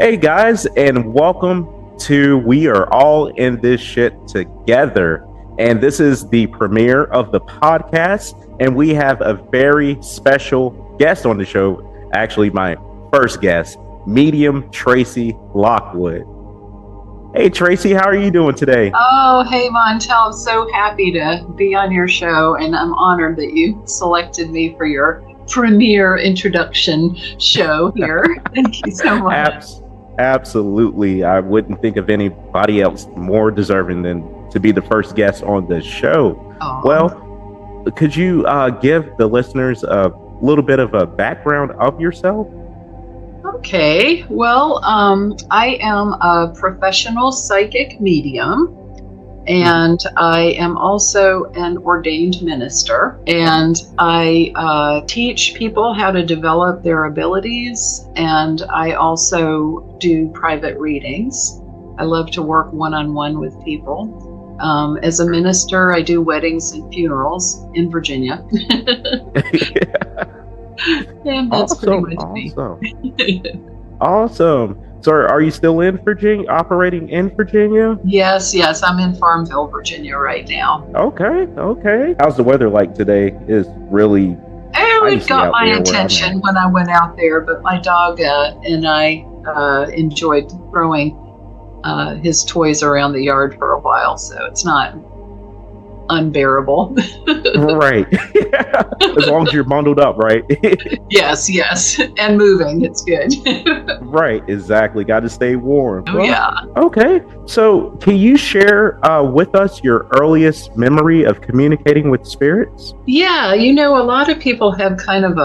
Hey guys, and welcome to We Are All in This Shit Together. And this is the premiere of the podcast, and we have a very special guest on the show. Actually, my first guest, medium Tracey Lockwood. Hey Tracey, how are you doing today? Oh, hey Montel, I'm so happy to be on your show, and I'm honored that you selected me for your premiere introduction show here. Thank you so much. Absolutely. I wouldn't think of anybody else more deserving than to be the first guest on the show. Oh. Well, could you give the listeners a little bit of a background of yourself? Okay, well, I am a professional psychic medium, and I am also an ordained minister, and I teach people how to develop their abilities, and I also do private readings. I love to work one-on-one with people. As a minister, I do weddings and funerals in Virginia. And that's pretty much me. Awesome. So are you still in Virginia, operating in Virginia? Yes, I'm in Farmville, Virginia right now. Okay. How's the weather like today? Is really it got my attention when I went out there, but my dog and I enjoyed throwing his toys around the yard for a while, so it's not unbearable. Right. As long as you're bundled up, right? Yes, and moving, it's good. Right, exactly. Got to stay warm. Oh, yeah. Okay, so can you share with us your earliest memory of communicating with spirits? Yeah, a lot of people have kind of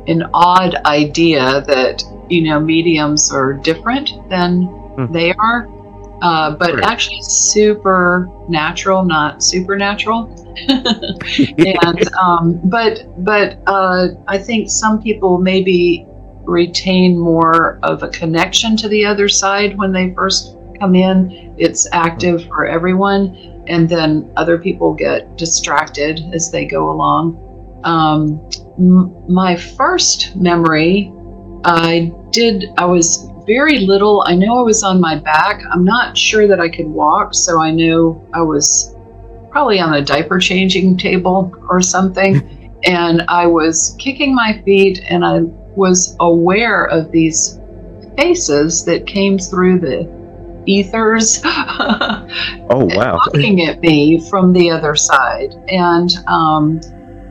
an odd idea that mediums are different than they are. But actually super natural, not supernatural. And but I think some people maybe retain more of a connection to the other side when they first come in. It's active for everyone, and then other people get distracted as they go along. My first memory, I was very little. I know I was on my back. I'm not sure that I could walk, so I know I was probably on a diaper changing table or something. And I was kicking my feet, and I was aware of these faces that came through the ethers. Oh, wow. Looking at me from the other side. And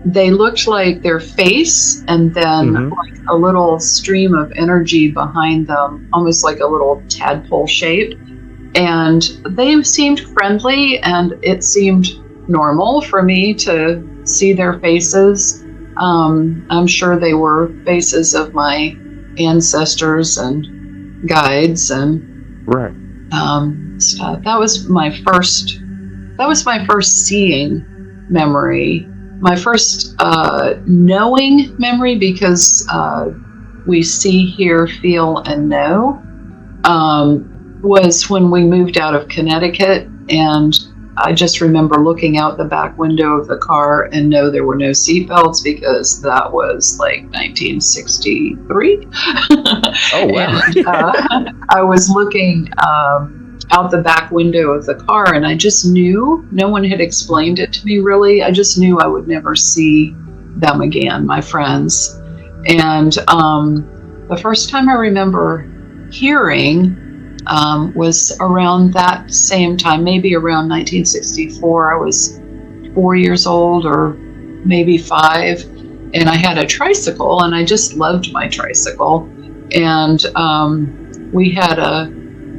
they looked like their face, and then like a little stream of energy behind them, almost like a little tadpole shape. And they seemed friendly, and it seemed normal for me to see their faces. I'm sure they were faces of my ancestors and guides and stuff. That was my first seeing memory. My first knowing memory, because we see, hear, feel, and know, was when we moved out of Connecticut. And I just remember looking out the back window of the car and know there were no seatbelts, because that was like 1963. Oh, wow. And, I was looking out the back window of the car, and I just knew, no one had explained it to me really, I just knew I would never see them again, my friends. And the first time I remember hearing was around that same time, maybe around 1964. I was 4 years old, or maybe 5, and I had a tricycle, and I just loved my tricycle. And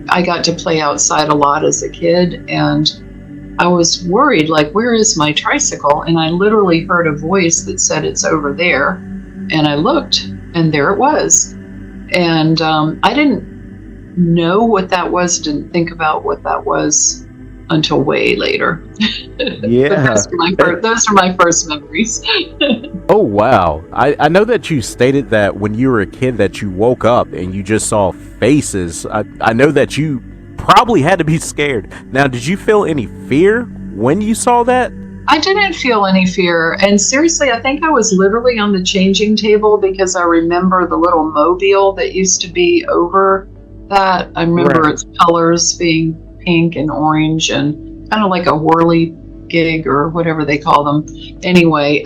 I got to play outside a lot as a kid, and I was worried, like, where is my tricycle? And I literally heard a voice that said, it's over there. And I looked, and there it was. And I didn't know what that was, didn't think about what that was until way later. Yeah. Those are my first memories. Oh, wow. I know that you stated that when you were a kid that you woke up and you just saw faces. I know that you probably had to be scared. Now, did you feel any fear when you saw that? I didn't feel any fear. And seriously, I think I was literally on the changing table because I remember the little mobile that used to be over that. I remember its colors being pink and orange and kind of like a whirly gig or whatever they call them. Anyway,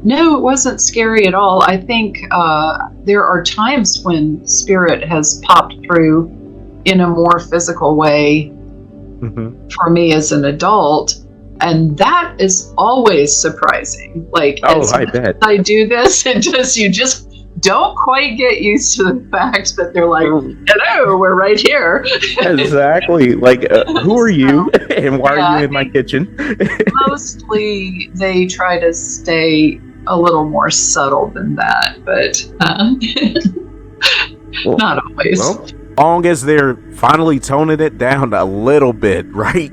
no, it wasn't scary at all. I think there are times when spirit has popped through in a more physical way for me as an adult. And that is always surprising. Like, I bet I do this, you just don't quite get used to the fact that they're like, hello, we're right here. Exactly. Like, who are you and why are you in my kitchen? Mostly they try to stay a little more subtle than that, but not always. Well, long as they're finally toning it down a little bit, right?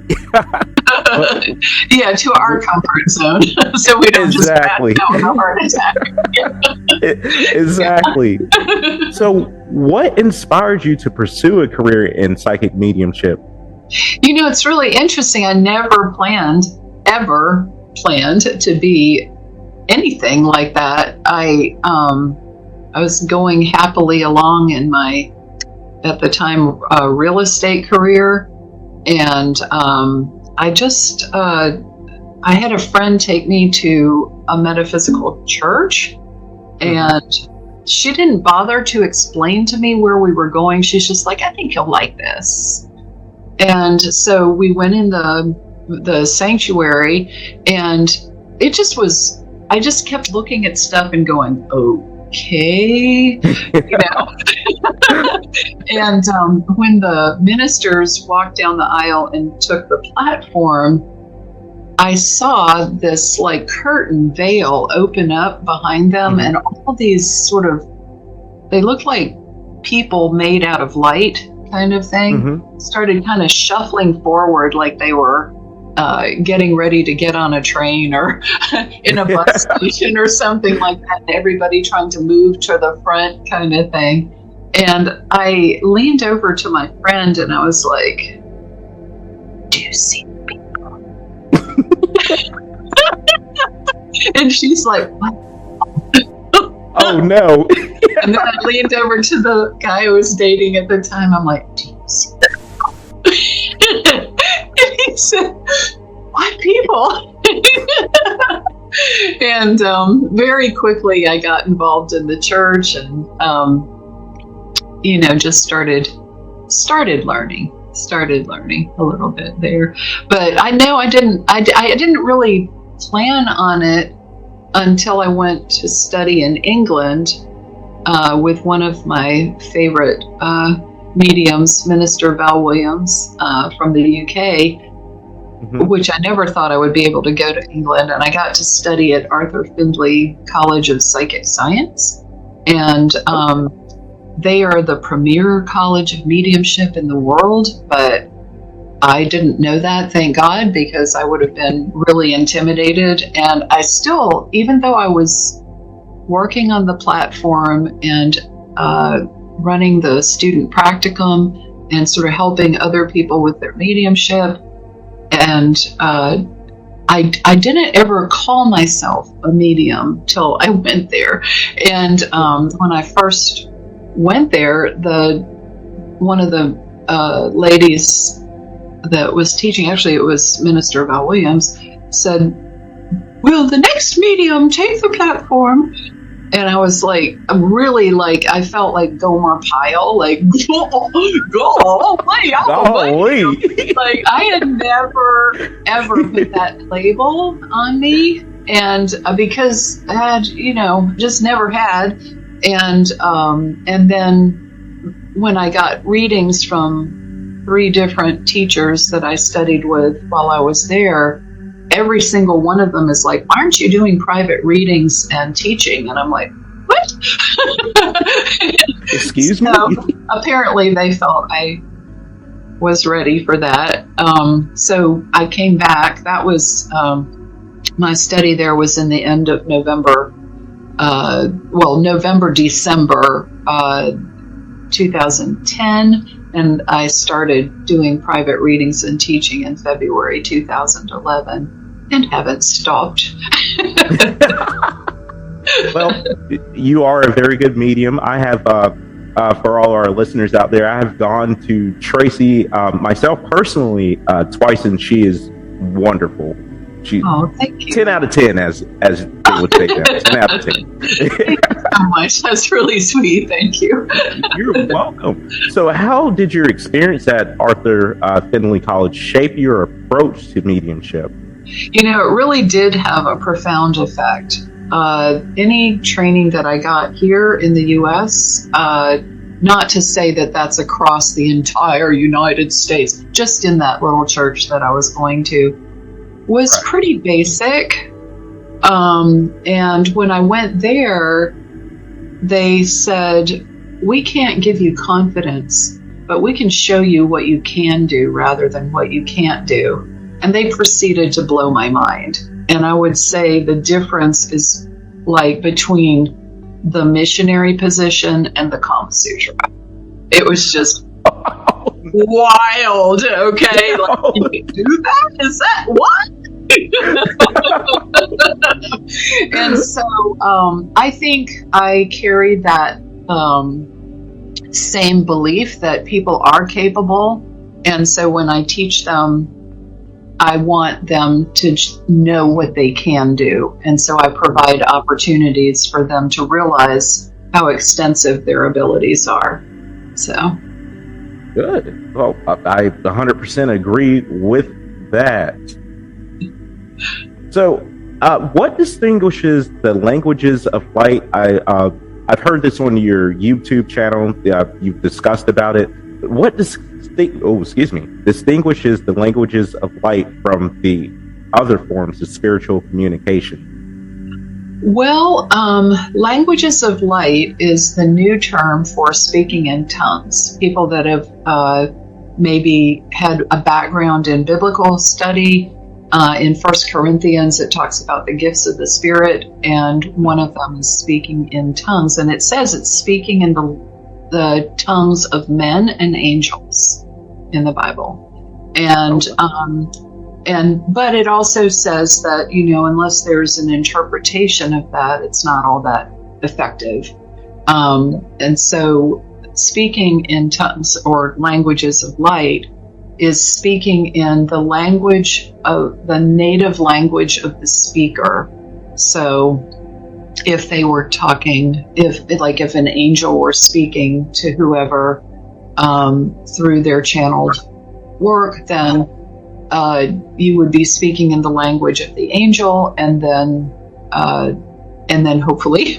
Yeah, to our comfort zone, so we don't just pass out with a heart attack. Exactly. So, what inspired you to pursue a career in psychic mediumship? You know, it's really interesting. I never ever planned to be anything like that. I was going happily along in my, at the time, real estate career, and I had a friend take me to a metaphysical church, and she didn't bother to explain to me where we were going. She's just like, I think you'll like this. And so we went in the sanctuary, and it just was, I just kept looking at stuff and going, okay, you know. And when the ministers walked down the aisle and took the platform, I saw this like curtain veil open up behind them, and all these sort of, they looked like people made out of light kind of thing, started kind of shuffling forward like they were getting ready to get on a train or in a bus station or something like that, and everybody trying to move to the front kind of thing. And I leaned over to my friend and I was like, do you see people? And she's like, what? Oh no. And then I leaned over to the guy I was dating at the time. I'm like, do you see them? And he said, what people? And very quickly I got involved in the church and you know, just started learning a little bit there. But I know I didn't really plan on it until I went to study in England with one of my favorite mediums, Minister Val Williams from the UK, which I never thought I would be able to go to England. And I got to study at Arthur Findlay College of Psychic Science. And they are the premier college of mediumship in the world, but I didn't know that, thank God, because I would have been really intimidated. And I still, even though I was working on the platform and running the student practicum and sort of helping other people with their mediumship, and I didn't ever call myself a medium till I went there. And when I first went there, one of the ladies that was teaching, actually it was Minister Val Williams, said, will the next medium take the platform? And I was like, really, like, I felt like Gomer Pyle, like, like, I had never, ever put that label on me. And because I had, you know, just never had. And then when I got readings from 3 different teachers that I studied with while I was there, every single one of them is like, aren't you doing private readings and teaching? And I'm like, what? Excuse me? Apparently they felt I was ready for that. So I came back. That was, my study there was in the end of November, December 2010. And I started doing private readings and teaching in February 2011. and haven't stopped. Well, you are a very good medium. I have, for all our listeners out there, I have gone to Tracey myself personally twice, and she is wonderful. She, thank you. 10 out of 10, as they would say now. 10 out of 10. Thank you so much. That's really sweet. Thank you. You're welcome. So, how did your experience at Arthur Findlay College shape your approach to mediumship? You know, it really did have a profound effect. Any training that I got here in the U.S., not to say that that's across the entire United States, just in that little church that I was going to, was pretty basic. And when I went there, they said, we can't give you confidence, but we can show you what you can do rather than what you can't do. And they proceeded to blow my mind. And I would say the difference is like between the missionary position and the Kama Sutra. It was just wild, okay? Like, can you do that? Is that what? And so I think I carried that same belief that people are capable. And so when I teach them, I want them to know what they can do. And so I provide opportunities for them to realize how extensive their abilities are. So. Good. Well, I 100% agree with that. So, what distinguishes the languages of light? I've heard this on your YouTube channel. You've discussed about it. What distinguishes the languages of light from the other forms of spiritual communication? Well, languages of light is the new term for speaking in tongues. People that have maybe had a background in biblical study. In 1 Corinthians, it talks about the gifts of the Spirit, and one of them is speaking in tongues. And it says it's speaking in the tongues of men and angels in the Bible. But it also says that, you know, unless there's an interpretation of that, it's not all that effective. And so speaking in tongues or languages of light is speaking in the language of the native language of the speaker. So if they were talking, if an angel were speaking to whoever through their channeled work, then you would be speaking in the language of the angel, and then hopefully,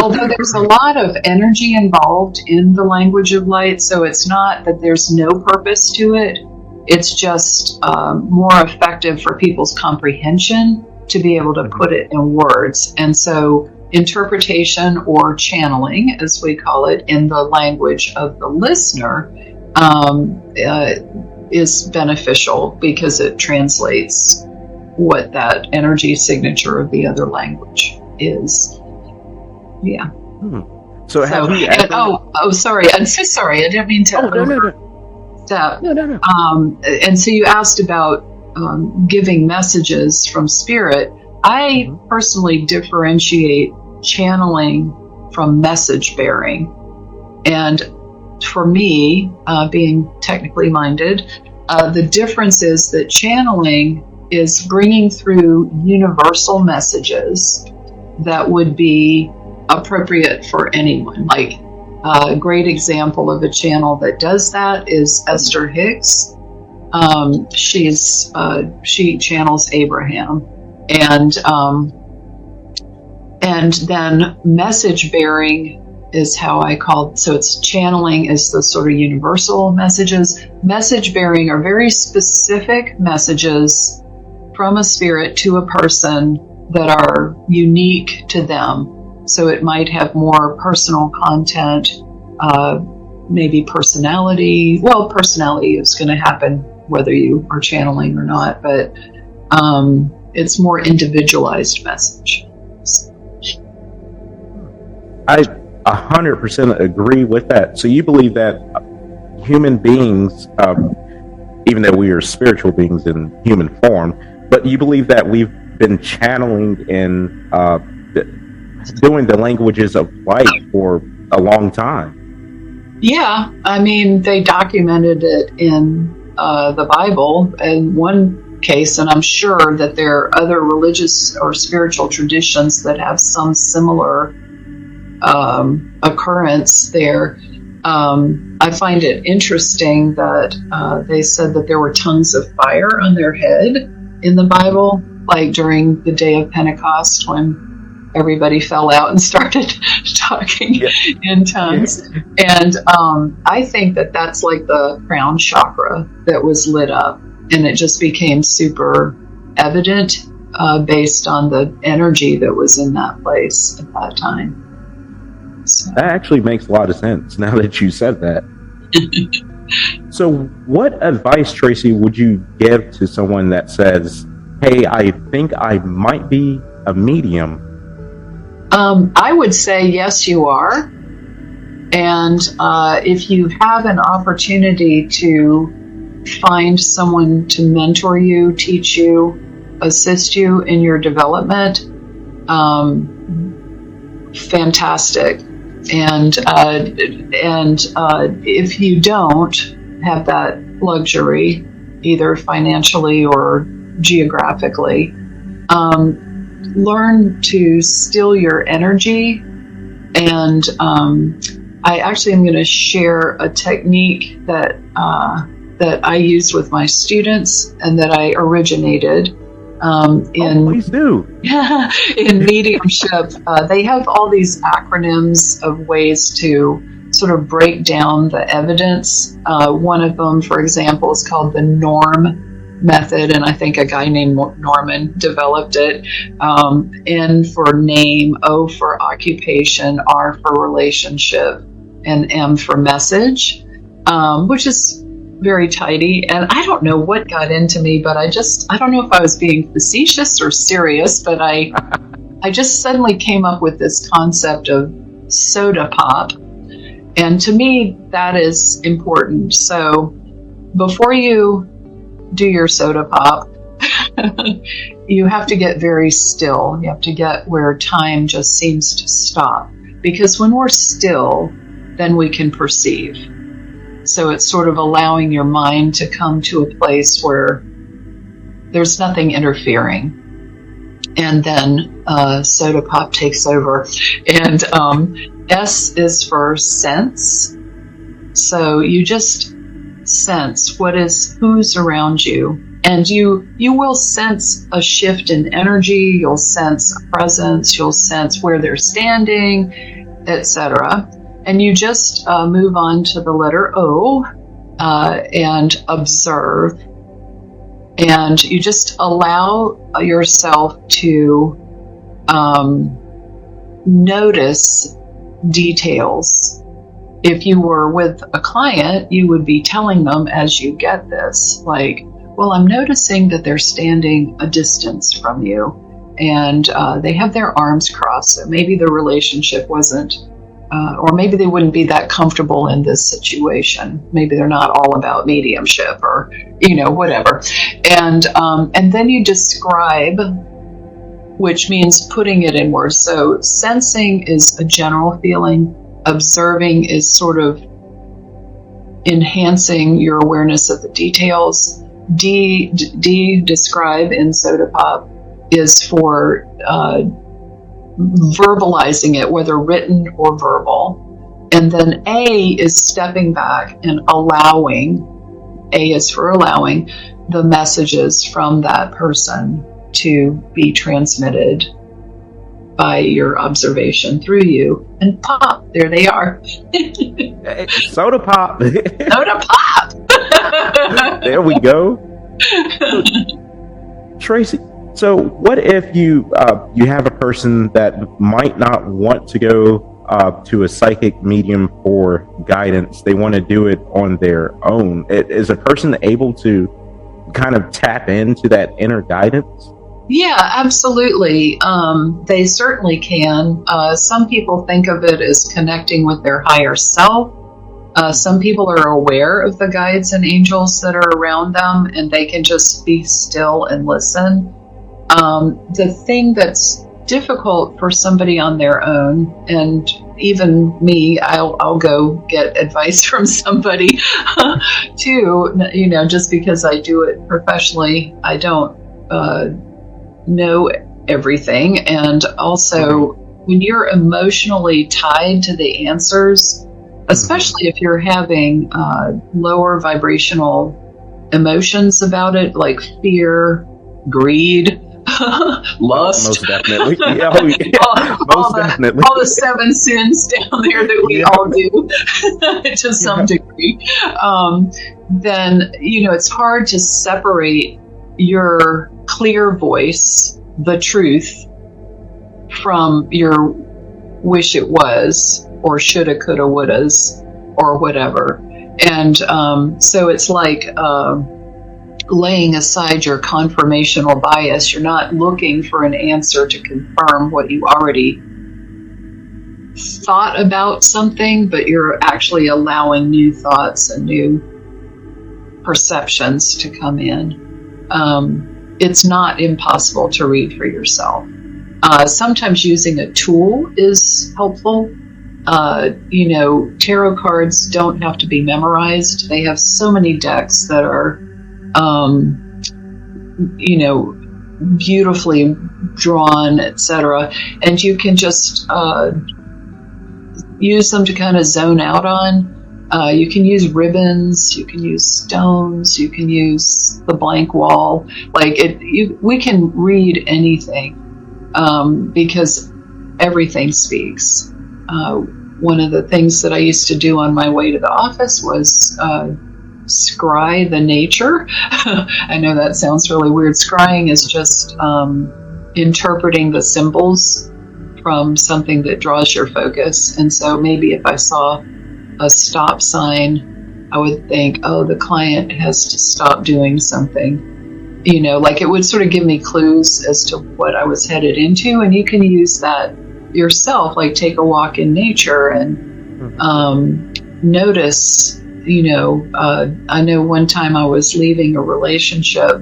although there's a lot of energy involved in the language of light, so it's not that there's no purpose to it. It's just more effective for people's comprehension to be able to put it in words. And so interpretation or channeling, as we call it, in the language of the listener is beneficial because it translates what that energy signature of the other language is. Yeah. So have you ever... sorry. I'm so sorry. I didn't mean to overstep. No. And so you asked about giving messages from spirit. I personally differentiate channeling from message bearing. And for me, being technically minded, the difference is that channeling is bringing through universal messages that would be appropriate for anyone. Like a great example of a channel that does that is Esther Hicks. She channels Abraham, and then message bearing is how I call it. So it's channeling is the sort of universal messages. Message bearing are very specific messages from a spirit to a person that are unique to them. So it might have more personal content, maybe personality. Well, personality is going to happen whether you are channeling or not, but it's more individualized message. I 100% agree with that. So you believe that human beings, even though we are spiritual beings in human form, But you believe that we've been channeling and doing the languages of light for a long time. Yeah, I mean, they documented it in the Bible in one case, and I'm sure that there are other religious or spiritual traditions that have some similar occurrence there. I find it interesting that they said that there were tongues of fire on their head in the Bible, like during the day of Pentecost when everybody fell out and started talking in tongues. And I think that that's like the crown chakra that was lit up, and it just became super evident based on the energy that was in that place at that time. So. That actually makes a lot of sense now that you said that. So what advice, Tracey, would you give to someone that says, hey, I think I might be a medium? I would say, yes, you are. And if you have an opportunity to find someone to mentor you, teach you, assist you in your development, fantastic. And if you don't have that luxury, either financially or geographically, learn to still your energy. And I actually am going to share a technique that I use with my students and that I originated please do. in mediumship. They have all these acronyms of ways to sort of break down the evidence. One of them, for example, is called the NORM method, and I think a guy named Norman developed it. N for name, O for occupation, R for relationship, and M for message, which is very tidy. And I don't know what got into me, but I don't know if I was being facetious or serious, but I just suddenly came up with this concept of soda pop. And to me, that is important. So before you do your soda pop, you have to get very still. You have to get where time just seems to stop. Because when we're still, then we can perceive. So it's sort of allowing your mind to come to a place where there's nothing interfering. And then soda pop takes over. And S is for sense. So you just sense who's around you. And you will sense a shift in energy. You'll sense a presence. You'll sense where they're standing, etc. And you just move on to the letter O and observe. And you just allow yourself to notice details. If you were with a client, you would be telling them as you get this, like, well, I'm noticing that they're standing a distance from you and they have their arms crossed. So maybe the relationship wasn't or maybe they wouldn't be that comfortable in this situation. Maybe they're not all about mediumship or, whatever. And then you describe, which means putting it in words. So sensing is a general feeling. Observing is sort of enhancing your awareness of the details. Describe in soda pop is for verbalizing it, whether written or verbal. And then A is stepping back and allowing. A is for allowing the messages from that person to be transmitted by your observation through you. And pop, there they are. Soda pop. Soda pop. There we go. Tracey, so what if you have a person that might not want to go to a psychic medium for guidance? They want to do it on their own. Is a person able to kind of tap into that inner guidance? Yeah, absolutely. They certainly can. Some people think of it as connecting with their higher self. Some people are aware of the guides and angels that are around them, and they can just be still and listen. The thing that's difficult for somebody on their own, and even me, I'll go get advice from somebody too, just because I do it professionally. I don't know everything. And also, when you're emotionally tied to the answers, especially if you're having lower vibrational emotions about it, like fear, greed, lust. Most definitely. Definitely. All the 7 sins down there that we all do to some degree. Then, it's hard to separate your clear voice, the truth, from your wish it was, or shoulda, coulda, wouldas, or whatever. And so it's like laying aside your confirmational bias. You're not looking for an answer to confirm what you already thought about something, but you're actually allowing new thoughts and new perceptions to come in. It's not impossible to read for yourself. Sometimes using a tool is helpful. Tarot cards don't have to be memorized. They have so many decks that are beautifully drawn, etc. And you can just use them to kind of zone out on. You can use ribbons, you can use stones, you can use the blank wall. We can read anything because everything speaks. One of the things that I used to do on my way to the office was scry the nature. I know that sounds really weird. Scrying is just interpreting the symbols from something that draws your focus. And so maybe if I saw a stop sign, I would think, oh, the client has to stop doing something. It would sort of give me clues as to what I was headed into. And you can use that yourself, like take a walk in nature and notice. I know one time I was leaving a relationship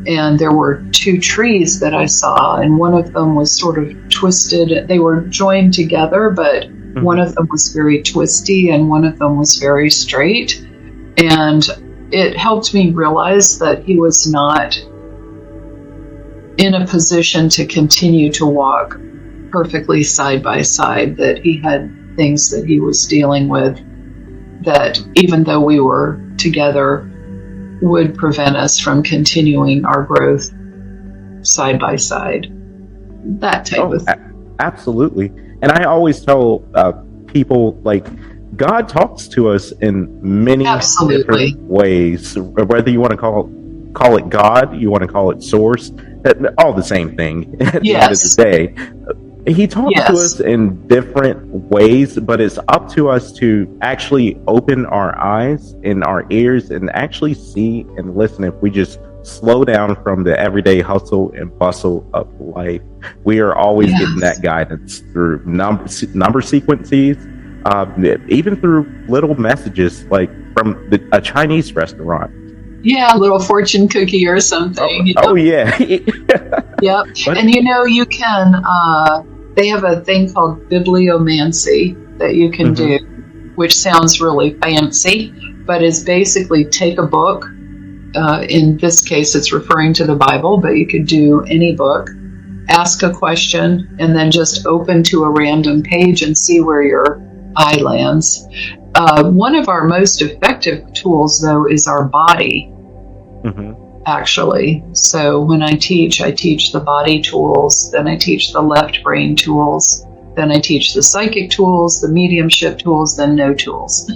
and there were 2 trees that I saw, and one of them was sort of twisted. They were joined together, but one of them was very twisty and one of them was very straight. And it helped me realize that he was not in a position to continue to walk perfectly side by side, that he had things that he was dealing with that, even though we were together, would prevent us from continuing our growth side by side. That type of thing. Absolutely. And I always tell people, God talks to us in many different ways, whether you want to call it God, you want to call it source, all the same thing at the end of the day. He talks to us in different ways, but it's up to us to actually open our eyes and our ears and actually see and listen. If we just slow down from the everyday hustle and bustle of life, we are always getting that guidance through number sequences, even through little messages like from a Chinese restaurant. Yeah, a little fortune cookie or something. Oh yeah. Yep. And you can, they have a thing called bibliomancy that you can do, which sounds really fancy, but is basically take a book. In this case, it's referring to the Bible, but you could do any book, ask a question, and then just open to a random page and see where your eye lands. One of our most effective tools, though, is our body. Actually. So when I teach the body tools, then I teach the left brain tools, then I teach the psychic tools, the mediumship tools, then no tools.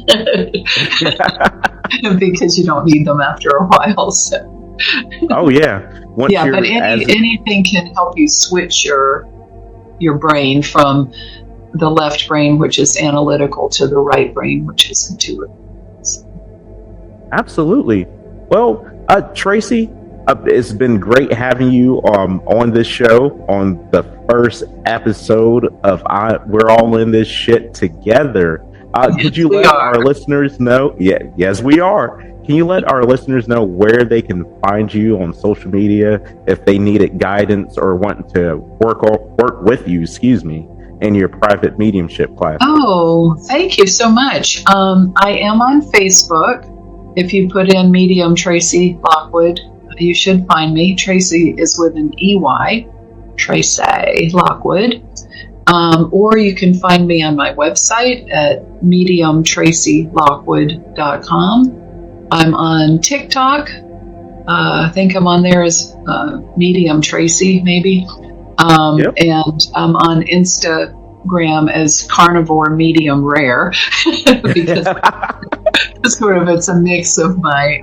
Because you don't need them after a while. So. Oh yeah. But anything can help you switch your brain from the left brain, which is analytical, to the right brain, which is intuitive. Absolutely. Well, Tracey, it's been great having you on this show, on the first episode of We're All in This Shit Together. Could you we let are. our listeners know? Yeah, yes, we are. Can you let our listeners know where they can find you on social media if they needed guidance or want to work with you, in your private mediumship class? Oh, thank you so much. I am on Facebook. If you put in medium Tracey Lockwood, you should find me. Tracey is with an EY, Tracey Lockwood. Or you can find me on my website at mediumtraceylockwood.com. I'm on TikTok. I think I'm on there as Medium Tracey, maybe. Yep. And I'm on Instagram as Carnivore Medium Rare because it's a mix of my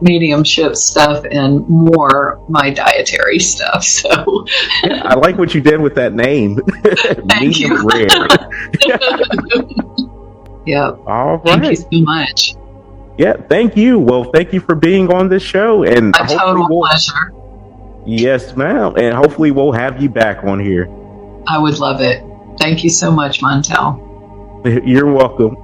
mediumship stuff and more my dietary stuff. So yeah, I like what you did with that name. Medium rare. Yep. All right. Thank you so much. Yeah, thank you. Well, thank you for being on this show. And A total pleasure. Yes, ma'am. And hopefully we'll have you back on here. I would love it. Thank you so much, Montel. You're welcome.